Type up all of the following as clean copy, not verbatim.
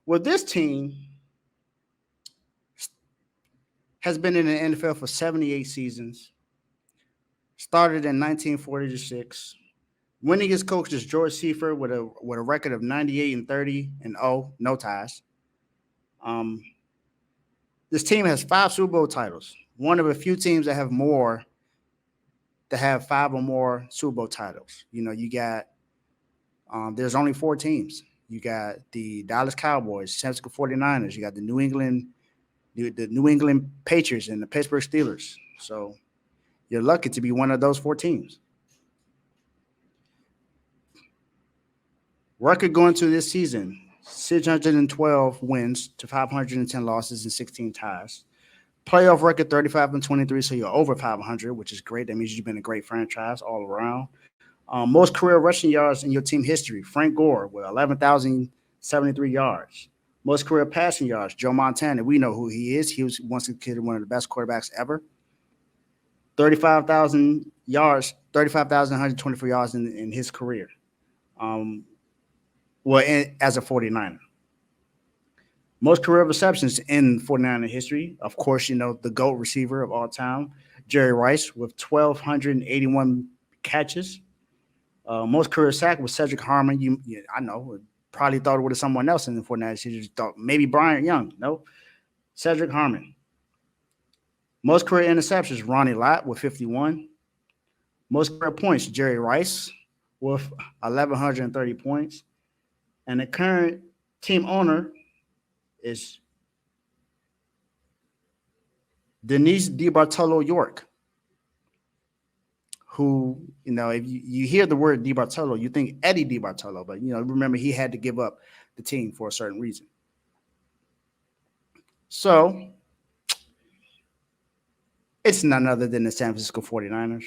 Well, this team has been in the NFL for 78 seasons. Started in 1946. Winningest coach is George Seifert with a record of 98-30-0, no ties. Um, this team has 5 Super Bowl titles. One of a few teams that have 5 or more Super Bowl titles. You got there's only 4 teams. You got the Dallas Cowboys, San Francisco 49ers. You got the New England Patriots and the Pittsburgh Steelers. So you're lucky to be one of those 4 teams. Record going to this season: 612 wins to 510 losses and 16 ties. Playoff record 35-23, so you're over 500, which is great. That means you've been a great franchise all around. Most career rushing yards in your team history: Frank Gore with 11,073 yards. Most career passing yards: Joe Montana. We know who he is. He was once considered one of the best quarterbacks ever. 35,000 yards, 35,124 yards in his career. Um, as a 49er. Most career receptions in 49er history. Of course, the GOAT receiver of all time, Jerry Rice, with 1,281 catches. Most career sack was Cedric Harmon. I know, probably thought it would have someone else in the 49ers. You just thought maybe Bryant Young. No, Cedric Harmon. Most career interceptions, Ronnie Lott with 51. Most career points, Jerry Rice with 1,130 points. And the current team owner is Denise DiBartolo York, who, if you hear the word DiBartolo, you think Eddie DiBartolo, but, remember he had to give up the team for a certain reason. So it's none other than the San Francisco 49ers.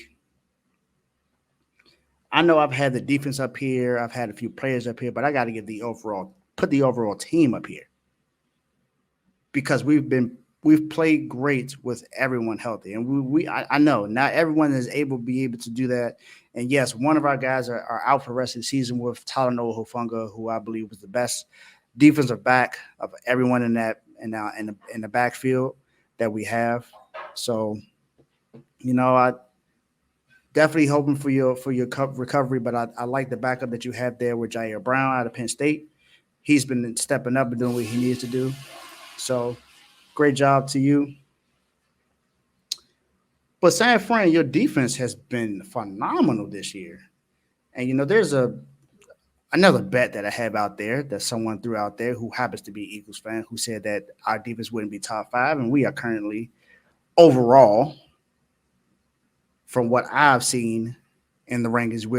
I know I've had the defense up here. I've had a few players up here, but I got to put the overall team up here because we've played great with everyone healthy, and I know not everyone is able to do that. And yes, one of our guys are out for the rest of the season with Talanoa Hufanga, who I believe was the best defensive back of everyone in the backfield that we have. So, I definitely hoping for your recovery, but I like the backup that you have there with Jair Brown out of Penn State. He's been stepping up and doing what he needs to do. So, great job to you. But San Fran, your defense has been phenomenal this year. And there's another bet that I have out there that someone threw out there who happens to be an Eagles fan, who said that our defense wouldn't be top 5, and we are currently overall, from what I've seen in the rankings, we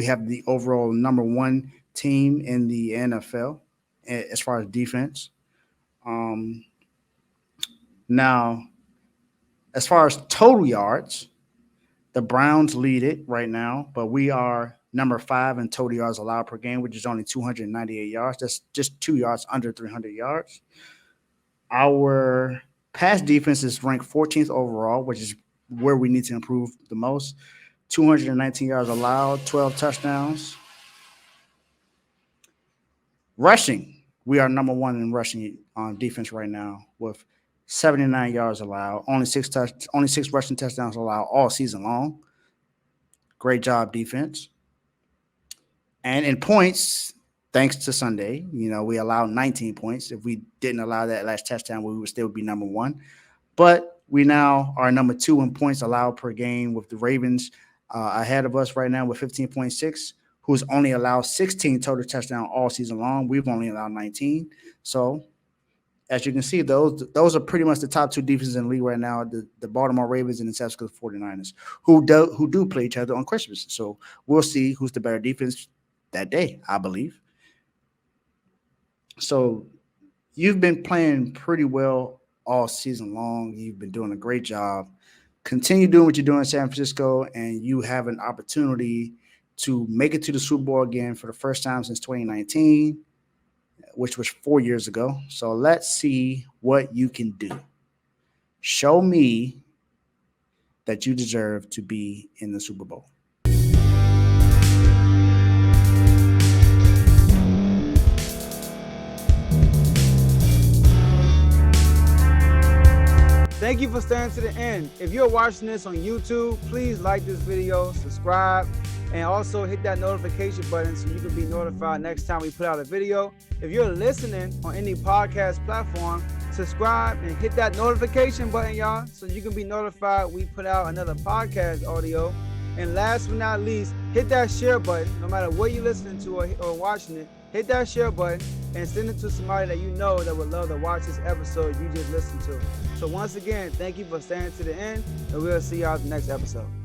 have the overall number 1 team in the NFL as far as defense. Now, as far as total yards, the Browns lead it right now, but we are number 5 in total yards allowed per game, which is only 298 yards. That's just 2 yards under 300 yards. Our pass defense is ranked 14th overall, which is where we need to improve the most. 219 yards allowed, 12 touchdowns. Rushing, we are number 1 in rushing on defense right now with 79 yards allowed, only six rushing touchdowns allowed all season long. Great job, defense. And in points, thanks to Sunday, we allowed 19 points. If we didn't allow that last touchdown, we would still be number 1. But we now are number 2 in points allowed per game, with the Ravens ahead of us right now with 15.6, who's only allowed 16 total touchdowns all season long. We've only allowed 19. So, as you can see, those are pretty much the top 2 defenses in the league right now, the Baltimore Ravens and the San Francisco 49ers, who do play each other on Christmas. So we'll see who's the better defense that day, I believe. So you've been playing pretty well all season long. You've been doing a great job. Continue doing what you're doing in San Francisco, and you have an opportunity to make it to the Super Bowl again for the first time since 2019, which was 4 years ago. So let's see what you can do. Show me that you deserve to be in the Super Bowl. Thank you for staying to the end. If you're watching this on YouTube, please like this video, subscribe, and also hit that notification button so you can be notified next time we put out a video. If you're listening on any podcast platform, subscribe and hit that notification button, y'all, so you can be notified we put out another podcast audio. And last but not least, hit that share button. No matter what you're listening to or watching it, hit that share button and send it to somebody that you know that would love to watch this episode you just listened to. So once again, thank you for staying to the end, and we'll see y'all in the next episode.